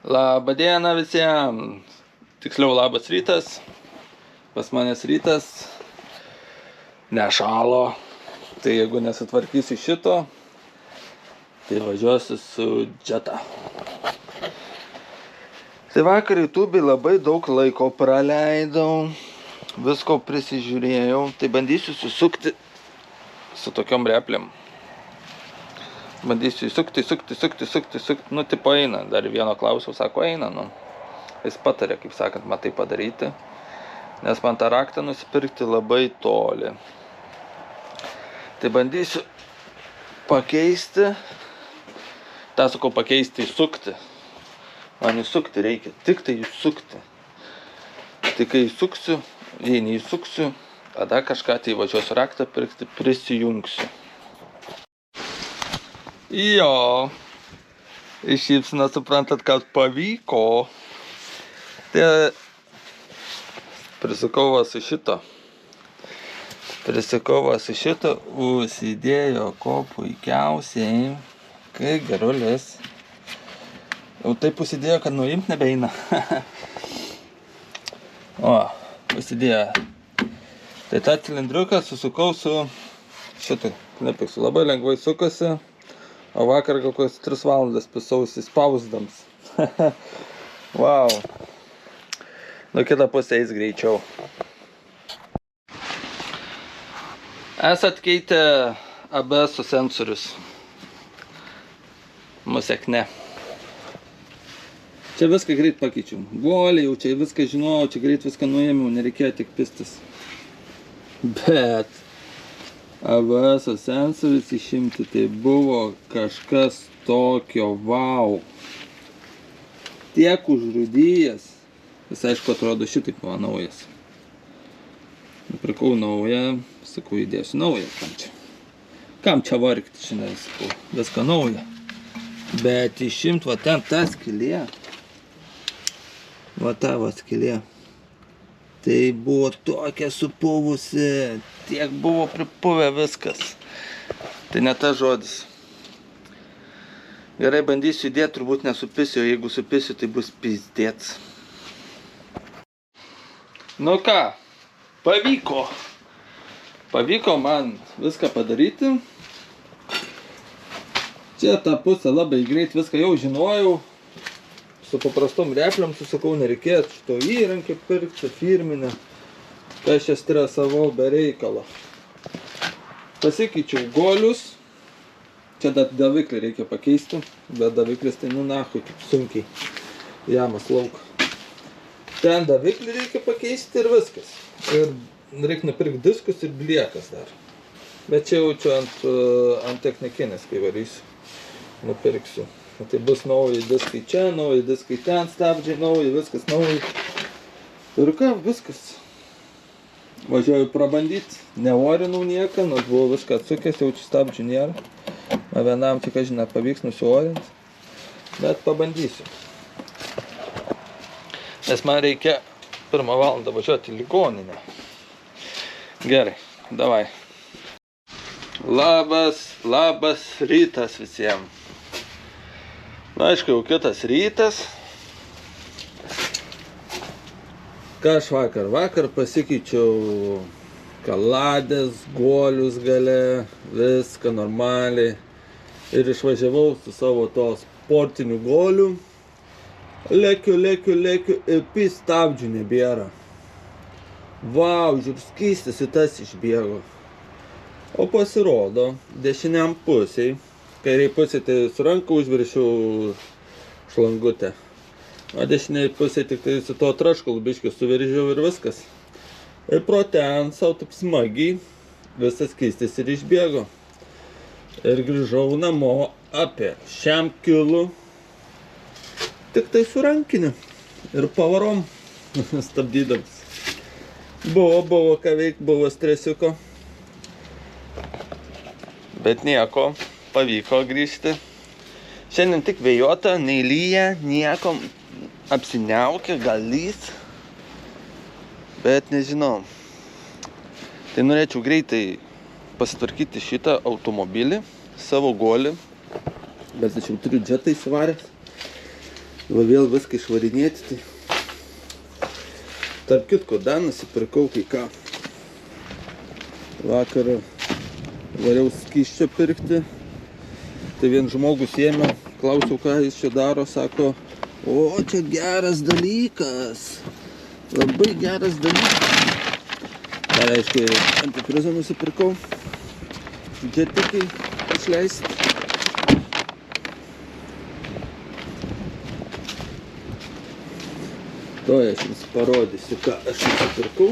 Labą dieną visiems. Tiksliau, labas rytas. Pas manęs rytas. Nešalo. Tai jeigu nesutvarkysiu šito, tai važiuosiu su Jetta. Tai vakar YouTube'ai labai daug laiko praleidau. Visko prisižiūrėjau. Tai bandysiu susukti su tokiom repliam. Bandysiu įsukti. Nu, tipo eina. Dar vieno klausiau, sako, eina, nu. Jis patarė, kaip sakant, man tai padaryti. Nes man tą raktą nusipirkti labai toli. Tai bandysiu pakeisti. tą sakau pakeisti, įsukti. Man įsukti reikia. Tik tai įsukti. Tai kai įsuksiu, jei neįsuksiu, tada kažką tai važiuosiu raktą pirkti, prisijungsiu. Jo, iš šypsena suprantat, kad pavyko. Tai prisukau va su šito. Užsidėjo ko puikiausiai. Kai gerulis. Jau taip užsidėjo, kad nuimt nebeina. O, užsidėjo. Tai tą cilindriuką susukau su šitą knipiksiu. Labai lengvai sukasi. O vakar kokios 3 valandas pisausi spausdams. Wow. Nu kitą pusę eis greičiau. Esat keitę ABS sensorius. Musek ne. Čia viską greit pakeičiau. Guoliai jau čia viską žinojau, čia greit viską nuėmiau, nereikėjo tik pistis. Bet ABS sensorius išimti tai buvo kažkas tokio wow. Tiek užrūdyjas. Jis aišku atrodo šitaip buvo naujas. Nupirkau naują, sakau įdėsiu naują, kam čia vargti, šiandien sakau, viską naują. Bet išimt va ten tą skylė, va ta va skylė, tai buvo tokia supuvusi, tiek buvo pripuvę viskas. Tai ne tas žodis. Gerai, bandysiu įdėti, turbūt nesupisiu, o jeigu supisiu, tai bus pizdėts. Nu ką, pavyko. Pavyko man viską padaryti. Čia tą pusę labai greit viską jau žinojau. Su paprastom repliam susakau, nereikėtų šito įrankį pirkti, firminę. Tai aš čia stresavau be reikalo. Pasikeičiau guolius. Čia dar daviklį reikia pakeisti, bet daviklis tai nu nahui kaip sunkiai. Jamas lauk. Ten daviklį reikia pakeisti ir viskas. Ir reikia nupirkti diskus ir bliekas dar. Bet čia jaučiu ant technikinės, kai varysiu. Nupirksiu. Tai bus nauji diskai čia, nauji diskai ten, stabdžiai nauji, viskas nauji. Ir ką, viskas. Važiuoju prabandyti, neorinau nieką, nors buvo viską atsukęs, jaučiu stabdžių nėra. Man vienam tik, žinai, pavyks nusiorinti, bet pabandysiu. Nes man reikia 1 valandą važiuoti į ligoninę. Gerai, davai. Labas rytas visiems. Na, aišku, jau kitas rytas. Ką aš vakar pasikeičiau kaladės, guolius gale, viską normaliai. Ir išvažiavau su savo to sportiniu guoliu. Lekiu ir stabdžių nebėra. Vau, žiūrėk, skystis į tas išbėgo. O pasirodo, dešiniam pusiai, kairiai pusiai tai su ranka užviršiau šlangutę. O dešiniai pusiai tik tai su to traškalu biškiu suveržiau ir viskas. Ir pro ten savo taip smagiai visas skystis ir išbėgo. Ir grįžau namo apie 100 kilų. Tik tai su rankiniu. Ir pavarom stabdydams. Buvo ką veikti, buvo stresiuko. Bet nieko, pavyko grįžti. Šiandien tik vėjuota, nei lyja, nieko. Apsiniaukia, gal lys. Bet nežinau. Tai norėčiau greitai pasitvarkyti šitą automobilį, savo guolį. Bet aš jau turiu Jettą įsivaręs. Va vėl viską išvarinėti. Tai. Tarp kitko, dar nusipirkau kai ką. Vakarą variau skysčio pirkti. Tai vien žmogus ėmė, klausiau, ką jis čia daro, sako, o čia geras dalykas, labai geras dalykas. Dar aišku, antifrizą nusipirkau, džetikai išleisti. To aš jums parodysiu, ką aš nusipirkau.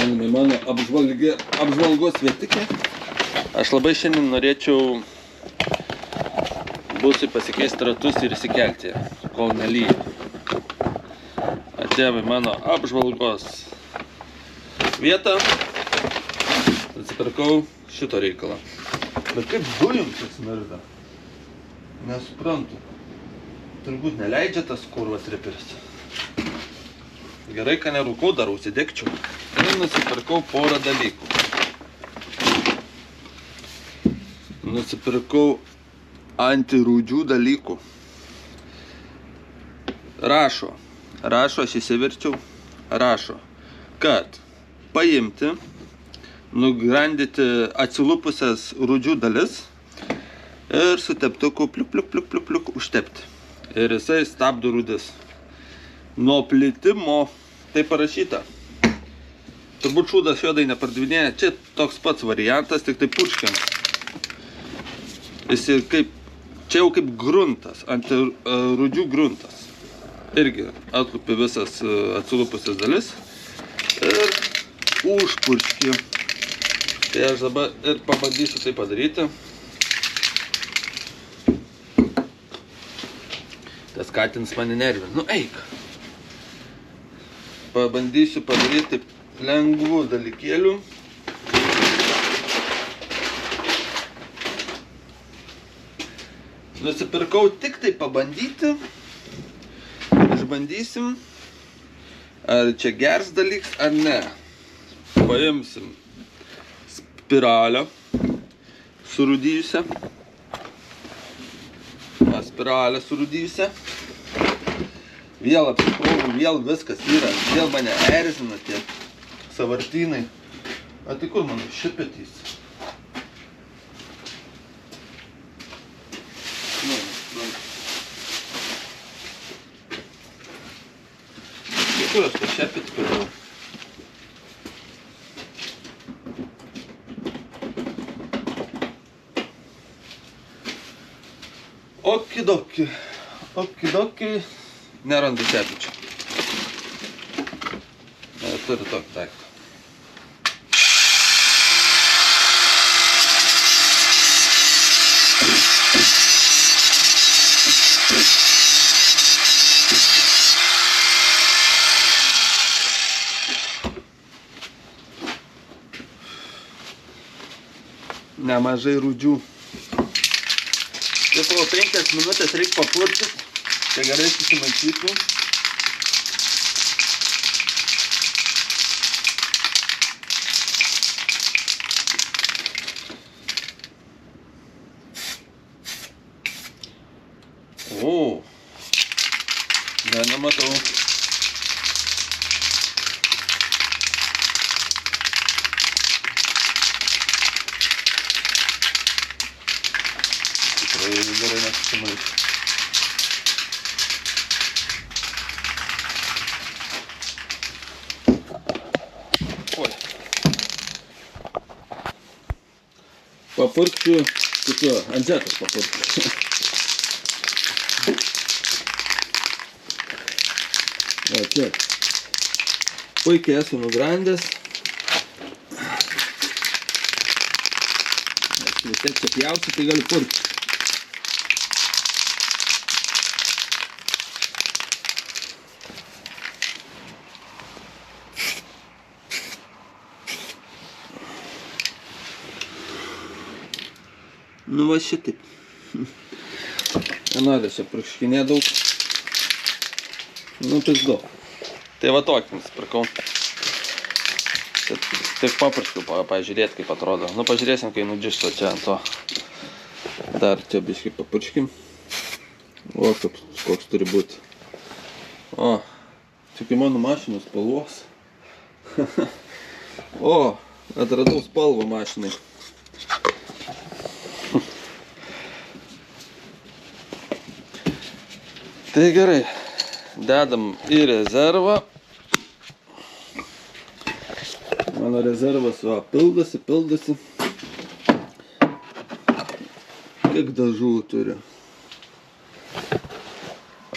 Mano apžvalgos vietikė. Aš labai šiandien norėčiau būsui pasikeisti ratus ir įsikelti, kol nelyja. Atėjome mano apžvalgos vietą. Atsipirkau šito reikalą. Bet kaip dujom čia smirda? Nesuprantu. Turbūt neleidžia tas kurvas riperis. Gerai, kad nerūkau, dar užsidegčiau. Ir nusipirkau porą dalykų. Nusipirkau antirūdžių dalykų. Rašo, aš įsiverčiau, rašo, kad paimti, nugrandyti atsilupusias rūdžių dalis ir su teptuku pliuk užtepti. Ir jisai stabdo rūdis. Nuo plitimo tai parašyta. Turbūt šūdas juodai nepardavinėja. Čia toks pats variantas, tik tai purškiam. Jis kaip, čia jau kaip gruntas, antirūdžių gruntas. Irgi atlupi visas atsilupusias dalis ir užpurški. Tai aš dabar ir pabandysiu tai padaryti. Tas katinas mane nervina. Nu eik. Pabandysiu padaryti lengvų dalykėlių. Nusipirkau tik tai pabandyti. Išbandysim, ar čia geras dalykas, ar ne. Paimsim spiralę surūdijusią. Spiralę surūdijusią. Vėl apsikrovau, vėl viskas yra. Vėl mane erzina tie savartynai. A tai kur mano šipetys? Kur aš tą šepetį pirmau? Okidoki. Nerandu šepečių. Turiu tokį daiktą. Nemažai rūdžių. Tai po 5 minutės reikia papurtyti, tai gerai susimaišytų. O, dar nematau. Tikrai gerai nesusimaišė. Oi. Papurkčiu, tokiu, ant žetos papurkčiu. Va, čia. Puikiai esu nugrandęs. Aš vis tiek čia pjausiu, tai galiu purkti. Nu va šitaip. Nenoriu čia purkškinė daug. Nu, pizdu. Tai va tokį nusipirkau. Tik papurškiu, pažiūrėti, kaip atrodo. Nu, pažiūrėsim, kai nudžišto čia ant to. Dar čia biškai papurškim. O, koks turi būti. O, tik į mano mašinos spalvos. O, atradau spalvą mašinai. Tai gerai, dedam į rezervą. Mano rezervas pildosi. Kiek dažų turiu.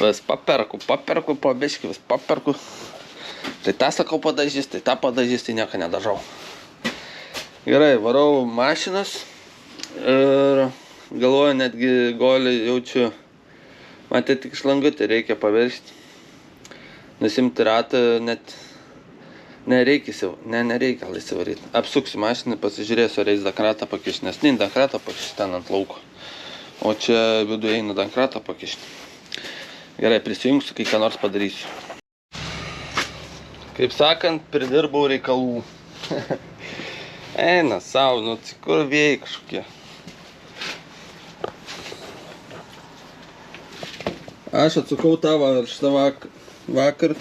Vis paperku, po biškį vis paperku. Tai tą sakau padažys, tai tą padažys, tai nieko nedažau. Gerai, varau mašinas ir galvoju, netgi golį jaučiu, matė tik šlangutį reikia paviršti. Nusimti ratą, net nereikia įsivaryti. Apsuksiu mašiną, pasižiūrėsiu, ar eis dankratą pakišti, nes ne dankratą pakišti ten ant lauko. O čia viduje eina dankratą pakišti. Gerai, prisijungsiu, kai ką nors padarysiu. Kaip sakant, pridirbau reikalų. Eina savo, nu kur vėjai kažkokie. Aš atsukau tą šitą vakar.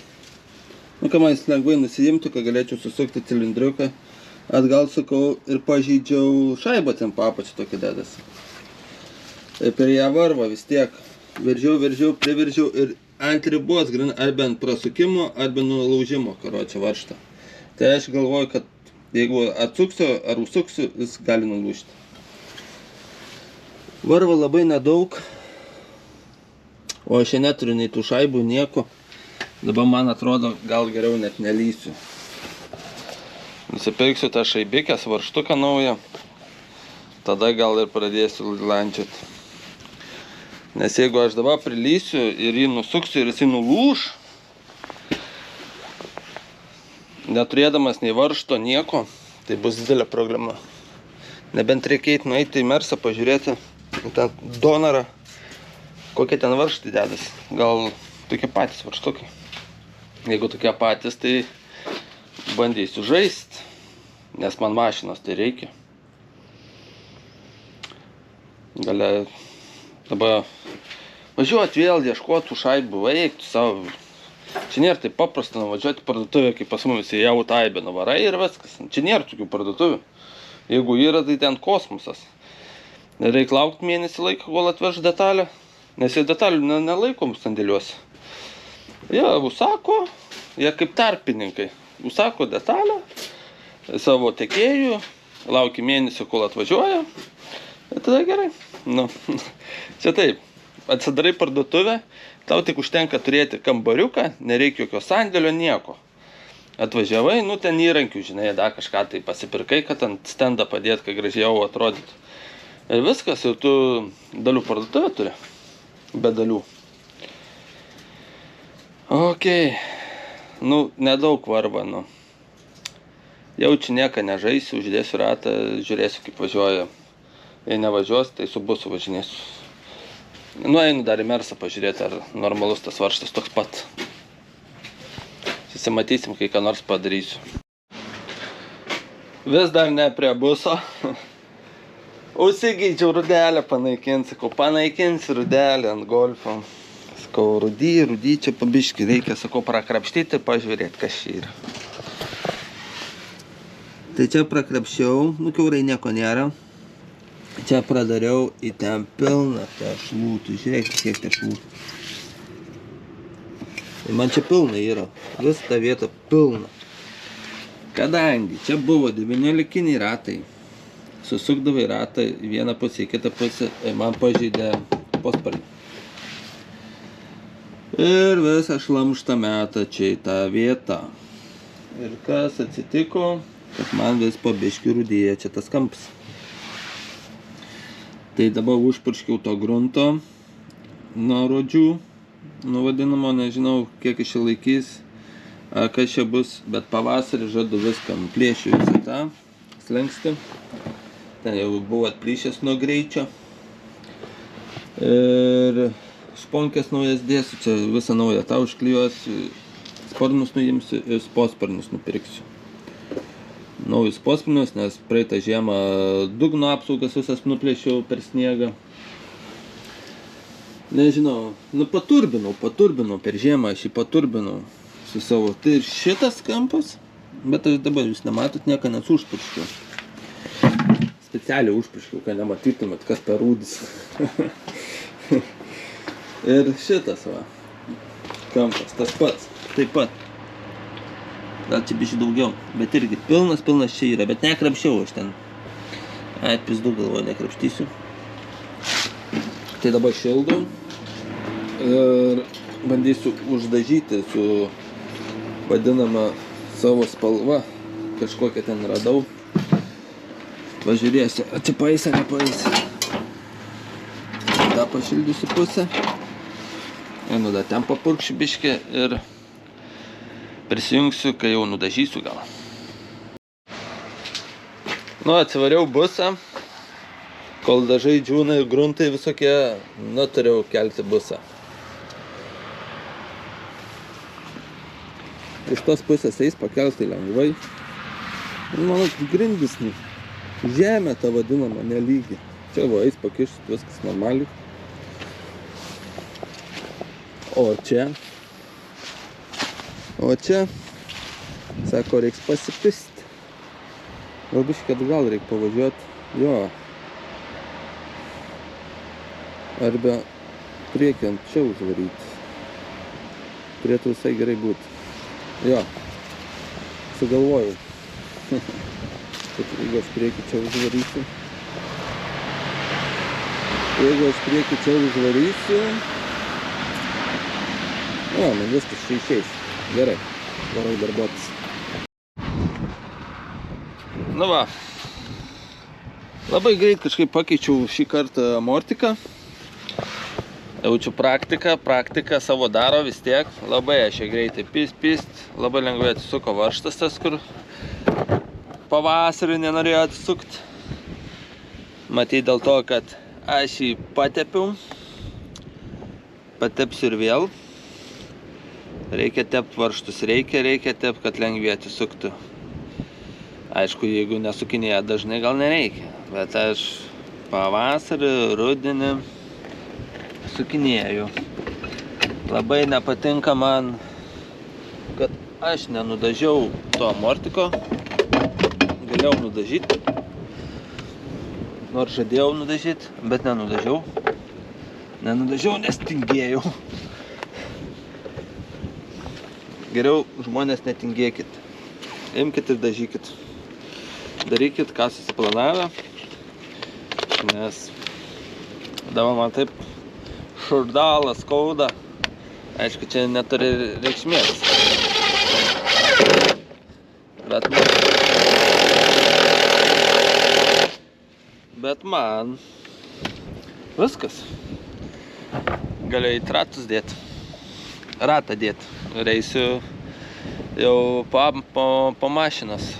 Nu, ką man jis lengvai nusijimtų, kad galėčiau susukti cilindriuką. Atgal sukau ir pažeidžiau šaibą ten papačią tokį dedasi. Ir per ją varva vis tiek. Veržiau, priveržiau ir ant ribos, arba ant prasukimo, arba nulaužimo, karočią varžtą. Tai aš galvoju, kad jeigu atsuksiu ar užsuksiu, jis gali nulūžti. Varva labai nedaug, o aš neturiu nei tų šaibų, nieko. Dabar man atrodo, gal geriau net nelysiu. Nusipirksiu tą šaibikės varžtuką naują, tada gal ir pradėsiu landžioti. Nes jeigu aš dabar prilysiu ir jį nusuksiu ir jis nulūž, neturėdamas nei varžto nieko, tai bus didelė problema. Nebent reikia nueiti į Mersą pažiūrėti tą donorą, kokie ten varžtai dedas. Gal tokie patys varžtukai. Jeigu tokie patys, tai bandysiu žaisti, nes man mašinos tai reikia. Galia dabar važiuoti vėl, ieškoti šaibų, eikti savo. Čia nėra taip paprasta nuvažiuoti parduotuvę, kaip pas mumis į Jaut Aibę nuvarai ir viskas. Čia nėra tokių parduotuvių. Jeigu yra, tai ten kosmosas. Reikia laukti mėnesį laiko, kol atveš detalę, nes jie detalių nelaikom sandėliuose. Jie užsako, jie kaip tarpininkai. Užsako detalę savo tiekėjų, lauki mėnesį, kol atvažiuoja. Ir tada gerai. Nu, čia taip. Atsidarai parduotuvę, tau tik užtenka turėti kambariuką, nereikia jokio sandėlio, nieko. Atvažiavai, nu ten įrankių, žinai, da kažką tai pasipirkai, kad ant stendą padėt, kad gražiau atrodytų. Ir viskas, ir tu dalių parduotuvę turi. Be dalių. Okei. Nu, nedaug varva, nu. Jaučiu nieką nežaisiu, uždėsiu ratą, žiūrėsiu, kaip važiuoja. Jei nevažiuos, tai su busu važinėsiu. Nu, einu dar į Mersą pažiūrėti, ar normalus tas varžtas toks pat. Susimatysim, kai ką nors padarysiu. Vis dar ne prie buso. Užsigeidžiau rudelę panaikinti, sakau, panaikinsi rudelę ant golfo. Sakau, rudy, čia pabiški reikia, sakau, prakrapštyti, pažiūrėti, kas čia yra. Tai čia prakrapščiau, nu kiaurai nieko nėra. Čia pradariau į ten pilną tešlų, tu žiūrėk, kiek tešlų. Tai man čia pilna yra, vis ta vieta pilna. Kadangi čia buvo 19 ratai, susukdavai ratą į vieną pusę, į kitą pusę, man pažeidė posparnį. Ir visą šlamštą metą čia į tą vietą. Ir kas atsitiko, kad man vis po biškį rudėja čia tas kampas. Tai dabar užpurškiau to grunto nuo rodžių, nu vadinamo, nežinau kiek iš čia laikys, kas čia bus, bet pavasarį žadu viską, nuplėšiu visą tą slengstį. Ten jau buvo atplyšęs nuo greičio. Ir šponkės naujas dėsiu, čia visą naują tą užklijuosiu, sparnus nuimsiu ir posparnius nupirksiu. Naujus posparnius, nes praeitą žiemą dugno apsaugas visas nuplėšiau per sniegą. Nežinau, nu paturbinau per žiemą, aš jį paturbinau su savo. Tai ir šitas kampas, bet aš dabar jūs nematot, nieko nesušpurškiau. Specialiai užpurškiau, kad nematytumėt, kas per rūdis. Ir šitas va, kampas, tas pats, taip pat. Gal čia biškai daugiau, bet irgi pilnas čia yra, bet nekrapščiau aš ten. Ai, pizdu galvoju, nekrapštysiu. Tai dabar šildau ir bandysiu uždažyti su vadinama savo spalva. Kažkokią ten radau. Pažiūrėsiu, atsipaisa, nepaisa. Tada pašildysiu pusę. Einu dar ten papurkšiu biškį ir prisijungsiu, kai jau nudažysiu gal. Nu, atsivariau busą. Kol dažai džiūna ir gruntai visokie, nu, turėjau kelti busą. Iš tos pusės eis pakelti lengvai. Mano grindis, žemė ta vadinama, nelygi. Čia va, eis pakišt, viskas normaliai. O čia, sako, reiks pasipist. Gal biškai atgal reik pavažiuot. Jo. Arba priekį ant čia užvaryti. Turėtų visai gerai būti. Jo. Sugalvojau. Jeigu aš priekį čia užvarysiu. O, man viskas čia išeis. Gerai. Varau darbuotis. Nu va. Labai greit kažkaip pakeičiau šį kartą amortiką. Jaučiu praktika savo daro vis tiek. Labai aš greitai pist, labai lengvai atsisuko varžtas tas, kur pavasarį nenorėjo atsisukti. Matyt dėl to, kad aš jį patepiau. Patepsiu ir vėl. Reikia tept varžtus, reikia tept, kad lengviai atsisuktų. Aišku, jeigu nesukinėja dažnai, gal nereikia. Bet aš pavasarį, rudenį sukinėju. Labai nepatinka man, kad aš nenudažiau to amortiko. Galėjau nudažyti. Nors žadėjau nudažyti, bet nenudažiau. Nes tingėjau. Geriau žmonės netingėkit. Imkit ir dažykit. Darykit, ką susiplanavę. Nes dabar man taip šurdalas skauda. Aišku, čia neturi reikšmės. Bet man viskas. Galiu į ratus dėti. Ratą dėti. Ir eisiu jau po mašinos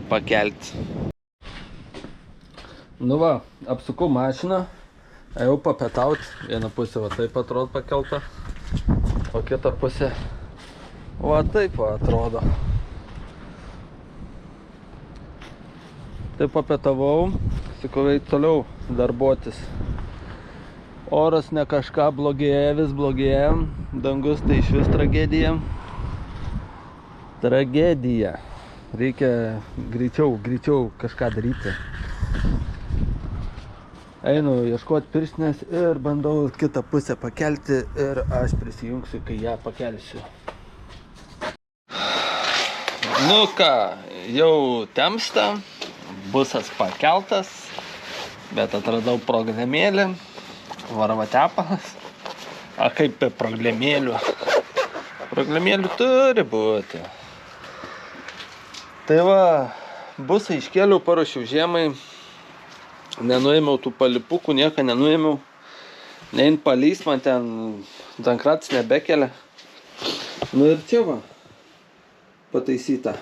pakelti. Nu va, apsukau mašiną. Ėjau papietaut. Viena pusė va taip atrodo pakelta. O kita pusė va taip va atrodo. Taip papietavau. Sakau, eit toliau darbuotis. Oras ne kažką blogėja, vis blogėja. Dangus tai iš vis tragedija. Reikia greičiau kažką daryti. Einu ieškoti pirštinės ir bandau kitą pusę pakelti ir aš prisijungsiu, kai ją pakelsiu. Nu ką, jau temsta, busas pakeltas, bet atradau programėlį, varva tepalas. A kaip be programėlių? Programėlių turi būti. Tai va, busą iškėliau, paruošiau žiemai. Nenuėmiau tų palipukų, nieko nenuėmiau. Nein palys, man ten dankratis nebekelia. Nu ir čia va, pataisyta.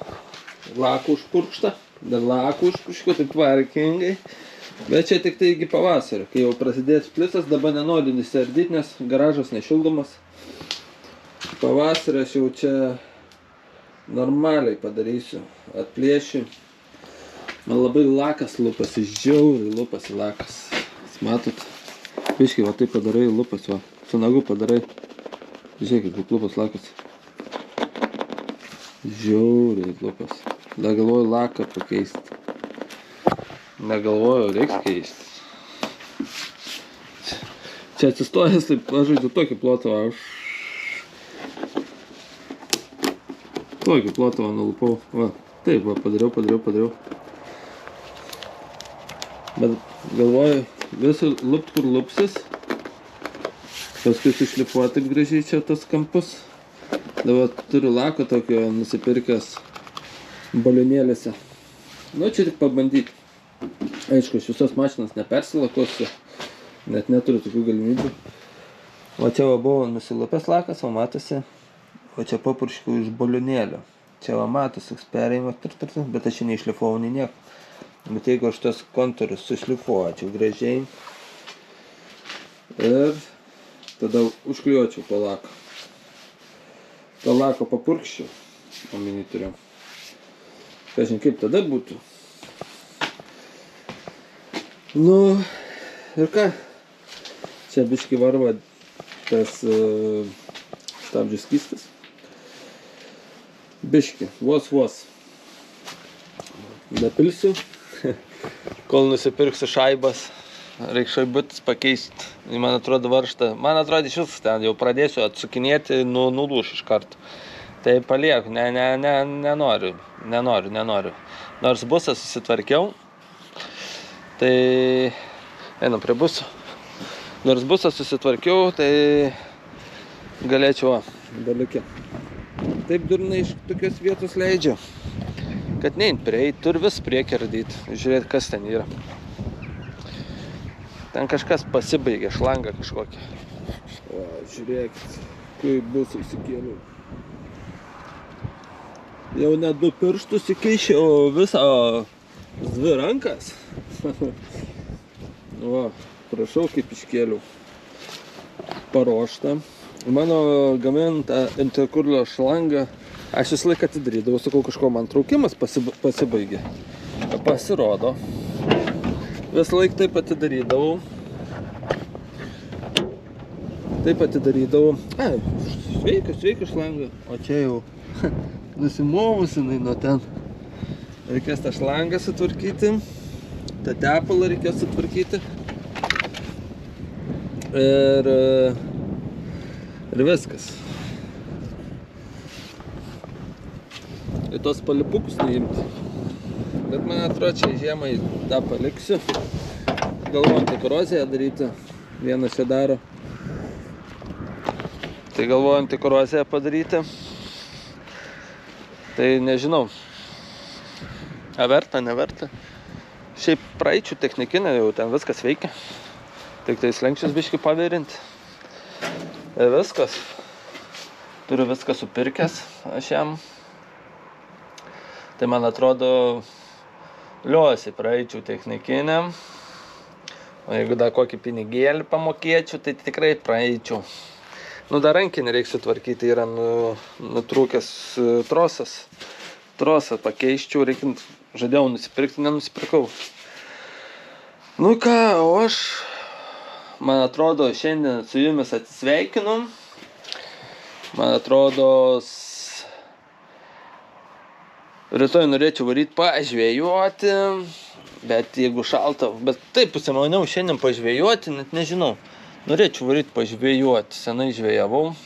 Lakų užpurkšta, dar lakų užpurkškiu, taip tvarkingai. Bet čia tik tai iki pavasario, kai jau prasidės plisas, dabar nenoriu nesiardyti, nes garažas nešildomas. Pavasario aš jau čia normaliai padarysiu, atplėšiu. Man labai lakas lupasi, žiauriai lupasi lakas. Matot, Biškai, va taip padarai, lupas, va. Su nagu padarai. Žiūrėkit, kaip lupas lakas. Žiauriai lupas. Dar galvoju laką pakeisti. Negalvoju, reiks keisti. Čia atsistojęs, taip pažaidžiu tokį plotą, tokį plotą nulupau. Va, taip, va, padariau. Bet galvoju, visą lupt, kur lupsis. Paskui sušlifuoti taip gražiai čia tos kampus. Dabar turiu lako tokio nusipirkęs balionėlėse. Nu, čia tik pabandyti. Aišku, aš visos mašinas nepersilakosiu. Net neturiu tokių galimybių. O čia va buvo nusilupęs lakas, o matosi. O čia papurškiau iš balionėlio. Čia va matosi toks perėjimas, bet aš čia neišlifuoju nei nieko. Bet jeigu aš tos kontūrus sušlifuočiau gražiai ir tada užklijuočiau po lako. To lako papurkščiau, omeny turiu. Kažin kaip tada būtų. Nu, ir ką? Čia biški varva tas stabdžių skystis. Biški, vos. Dapilsiu. Kol nusipirksiu šaibas. Reikia šaibutis pakeisti. Man atrodo varžtą. Man atrodo iš vis ten jau pradėsiu atsukinėti, nulūš iš karto. Tai palieku. Nenoriu. Nors busą susitvarkiau. Tai einam prie buso. Nors busą susitvarkiau, tai galėčiau dalyke. Taip durnai iš tokios vietos leidžiu, kad neint prieit, tur vis priekį ardyti, žiūrėti kas ten yra. Ten kažkas pasibaigė, šlanga kažkokia. O, žiūrėkit, kaip bus įsikėliau. Jau net 2 pirštus įkeišiau visą 2 rankas. O, prašau, kaip iškėliau. Paruoštą. Mano gaminta interkurlio šlanga, aš visą laiką atidarydavau, sakau, kažko man traukimas pasibaigė. Pasirodo. Visą laiką taip atidarydavau. Sveika šlanga. O čia jau nusimovusi nuo ten. Reikės tą šlangą sutvarkyti. tą tepalą reikės sutvarkyti. Ir viskas. Ir tos palipukus neimti. Bet man atrodo, čia žiemai tą paliksiu. Galvojant koroziją daryti. Vienas čia daro. Tai galvojant koroziją padaryti. Tai nežinau. A verta, neverta. Šiaip praeičių technikinė jau ten viskas veikia. Tik tai slenkščius biškį pavėrinti. Ir viskas. Turiu viską supirkęs aš jam. Tai man atrodo, liuosi praeičių technikinėm. O jeigu dar kokį pinigėlį pamokėčiau, tai tikrai praeičiau. Nu, dar rankinį reikia sutvarkyti, yra nutrūkęs trosas. Trosą pakeiščiau, žadėjau nusipirkti, nenusipirkau. Nu ką, o aš, man atrodo, šiandien su jumis atsisveikinu. Man atrodo, rytoj norėčiau varyti pažvėjuoti, bet jeigu šalta, bet taip pasimaniau šiandien pažvėjuoti, net nežinau. Norėčiau varyti pažvėjuoti, senai žvėjavau.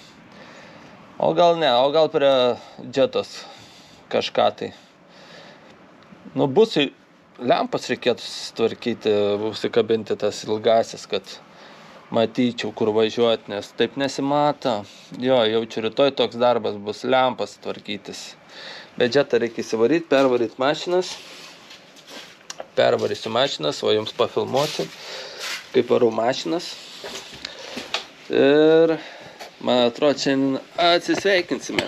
O gal ne, o gal prie džetos kažką tai. Nu, bus lempas reikėtų sutvarkyti, užsikabinti tas ilgasis, kad matyčiau, kur važiuoti, nes taip nesimato. Jo, jaučiu, rytoj toks darbas bus lempas tvarkytis. Bet džetą reikia įsivaryti, pervaryti mašinas. Pervarysiu mašinas, o jums pafilmuoti, kaip varau mašinas. Ir man atrodo, šiandien atsisveikinsime.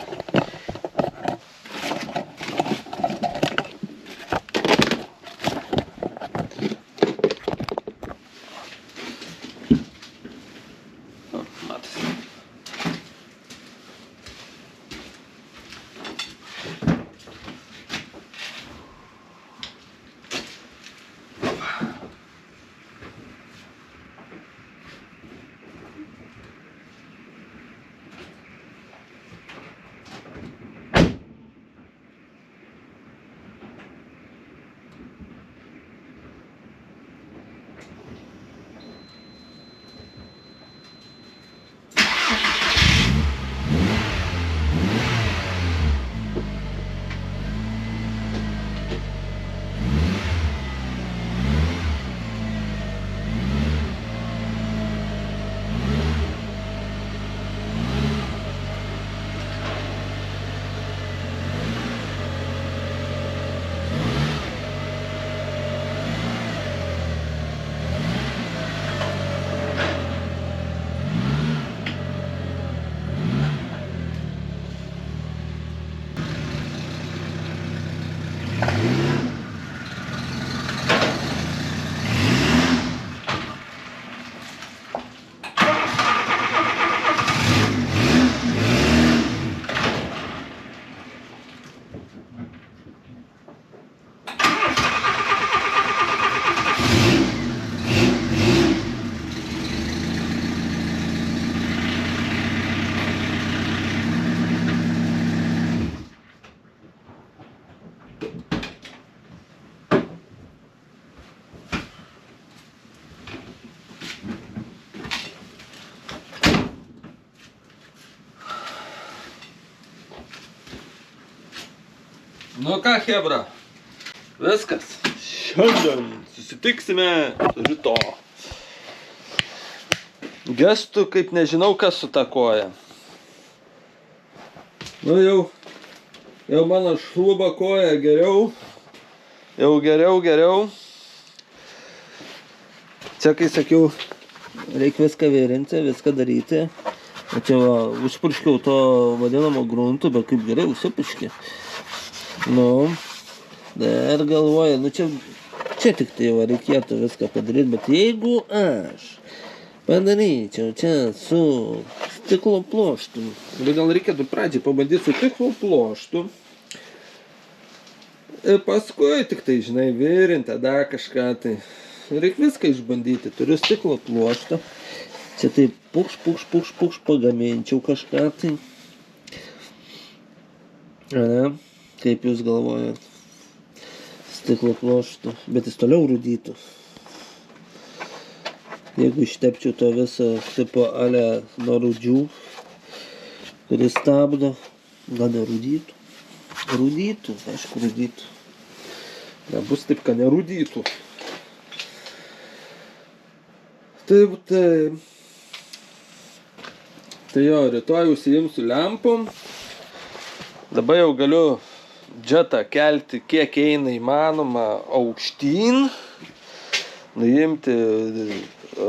Nu ką, chebra, viskas. Šiandien susitiksime rytoj. Gestų kaip nežinau, kas su ta koja. Nu jau mano šluba koja geriau. Jau geriau. Čia kai sakiau, reikia viską virinti, viską daryti. O čia va, užpurškiau to vadinamo gruntų, bet kaip gerai užsipurškė. Nu, dar galvoju, nu čia tik tai va reikėtų viską padaryti, bet jeigu aš padaryčiau čia su stiklo pluoštu, gal reikėtų pradžiai pabandyti su stiklo pluoštu, ir paskui tik tai, žinai, virinti, tada kažką tai. Reikia viską išbandyti, turiu stiklo pluoštą. Čia taip pukš pagaminčiau kažką tai. Ane, kaip jūs galvojat? Stiklo pluoštų, bet jis toliau rūdytų. Jeigu ištepčiau to visą tipo ale nuo rūdžių, kuris stabdo, gal nerūdytų. Rūdytų, aišku, rūdytų. Nebus taip, kad nerūdytų. Tai jo, rytoj užsiimsiu lempom. Dabar jau galiu džetą kelti kiek eina įmanoma aukštyn. Nuimti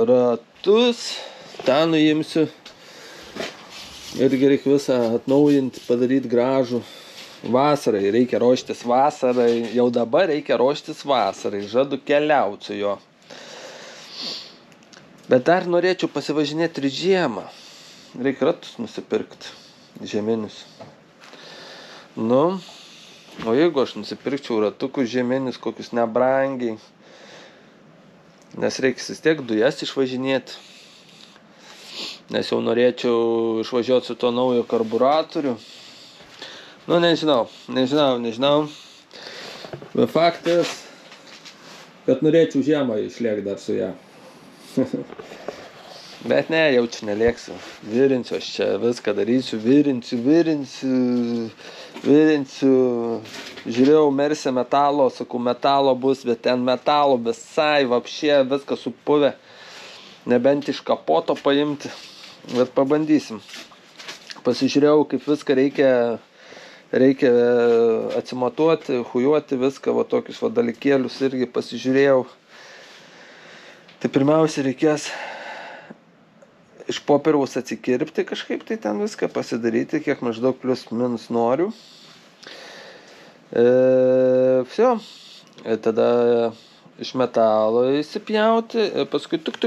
ratus. Tą nuimsiu. Irgi reikia visą atnaujinti, padaryti gražų. Vasarai, reikia ruoštis vasarai. Jau dabar reikia ruoštis vasarai. Žadu keliauti su jo. Bet dar norėčiau pasivažinėti ir žiemą. Reikia ratus nusipirkti, žieminius. Nu, o jeigu aš nusipirkčiau ratukus žieminius, kokius nebrangiai, nes reikia vis tiek dujas išvažinėti. Nes jau norėčiau išvažiuoti su to naujo karburatoriu. Nu, nežinau. Bet faktas, kad norėčiau žiemą išliekti dar su ją. Bet ne, jau čia nelieksiu. Virinsiu, aš čia viską darysiu, virinsiu. Žiūrėjau, Merse metalo, sakau, metalo bus, bet ten metalo visai, vapšė, viskas supuvę. Nebent iš kapoto paimti, bet pabandysim. Pasižiūrėjau, kaip viską reikia atsimatuoti, hujuoti viską, va tokius va dalykėlius irgi pasižiūrėjau. Tai pirmiausia reikės iš popieriaus atsikirpti kažkaip tai ten viską pasidaryti, kiek maždaug plius minus noriu. Vsio. Tada iš metalo įsipjauti, paskui tuk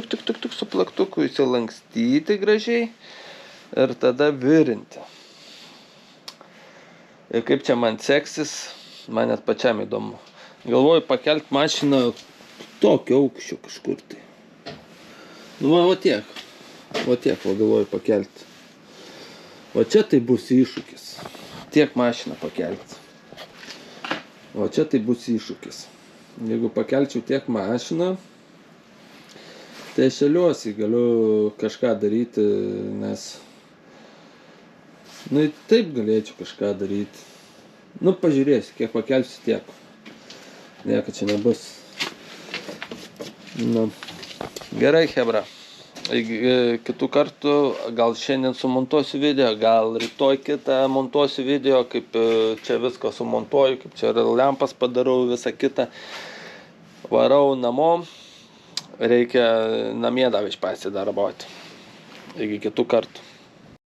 su plaktuku įsilankstyti gražiai ir tada virinti. Ir kaip čia man seksis, man net pačiam įdomu. Galvoju pakelti mašiną tokio aukščio kažkur tai. Nu, va tiek. Va galvoju pakelti. Va čia tai bus iššūkis. Tiek mašiną pakelti. Va čia tai bus iššūkis. Jeigu pakelčiau tiek mašiną, tai šeliuosi, galiu kažką daryti, nes... Nu, taip galėčiau kažką daryti. Nu, pažiūrėsiu, kiek pakelsiu tiek. Nieko čia nebus. Nu, gerai, chebra. Kitų kartų, gal šiandien sumontuosiu video, gal rytoj kitą montuosiu video, kaip čia viską sumontuoju, kaip čia lempas padarau, visą kitą. Varau namo, reikia namie dar išpasidarboti. Iki kitų kartų.